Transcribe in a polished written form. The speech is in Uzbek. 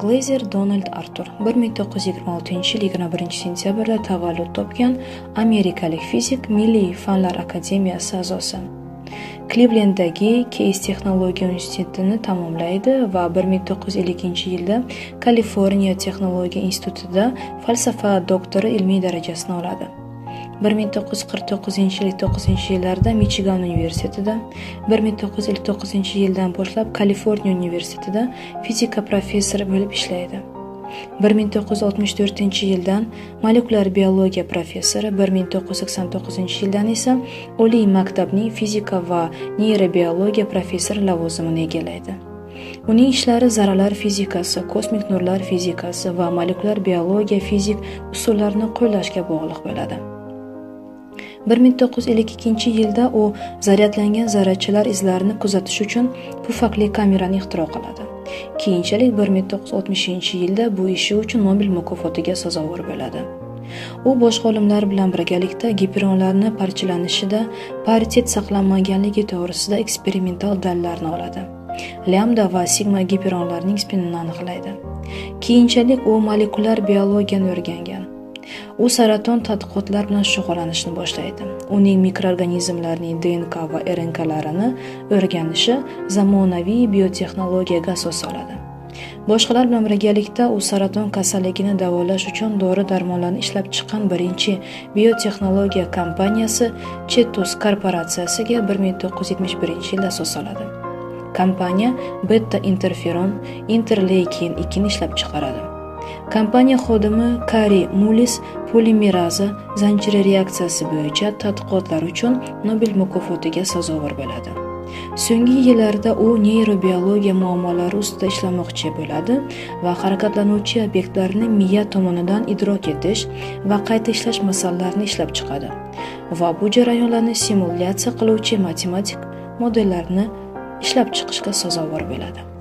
Glazer Donald Arthur 1926 yil 21 sentyabrda tavallud topgan amerikalik fizik, Milliy fanlar akademiyasi a'zosi. Klivlenddagi Case texnologiya universitetini tamomlaydi va 1952 yilda Kaliforniya texnologiya institutida falsafa doktori ilmiy darajasini oladi. 1949 yil 9-yillarda Michigan universitetida, 1959 yildan boshlab Kaliforniya universitetida fizika professori bo'lib ishlaydi. 1964 yildan molekulyar biologiya professori, 1989 yildan esa Oliy maktabning fizika va neyrobiologiya professori lavozimini egallaydi. Uning ishlari zarralar fizikasi, kosmik nurlar fizikasi va molekulyar biologiya fizik usullarini qo'llashga bog'liq bo'ladi. 1952 yilda u zaryadlangan zarrachalar izlarini kuzatish uchun pufakli kamerani ixtiro qiladi. Keyinchalik 1960-yilda bu ishi uchun Nobel mukofotiga sazovor bo'ladi. U boshqa olimlar bilan birgalikda gipernlarni parchalanishida paritet saqlanmaganligi to'g'risida eksperimental dalillarni oladi. Lambda va sigma gipernlarning spinini aniqlaydi. Keyinchalik u molekulyar biologiyani o'rgangan. U saraton tadqiqotlar bilan shug'ullanishni boshlaydi. Uning mikroorganizmlarning DNK va RNKlarini o'rganishi zamonaviy biotexnologiyaga asos soladi. Boshqalar bilan birgalikda u saraton kasalligini davolash uchun dori-darmonlarni ishlab chiqqan birinchi biotexnologiya kompaniyasi Chetos korporatsiyasiga 1971-yilda asos soladi. Kompaniya beta interferon, interleykin 2 ni ishlab chiqaradi. Kompaniya xodimi Kari Mullis polimeraza zanjiri reaksiyasi bo'yicha tadqiqotlar uchun Nobel mukofotiga sazovor bo'ladi. So'nggi yillarda u neyrobiologiya muammolari ustida ishlamoqchi bo'ladi va harakatlanuvchi obyektlarni miya tomonidan idrok etish va qayta ishlash masalalarini ishlab chiqadi va bu jarayonlarni simulyatsiya qiluvchi matematik modellarni ishlab chiqishga sazovor bo'ladi.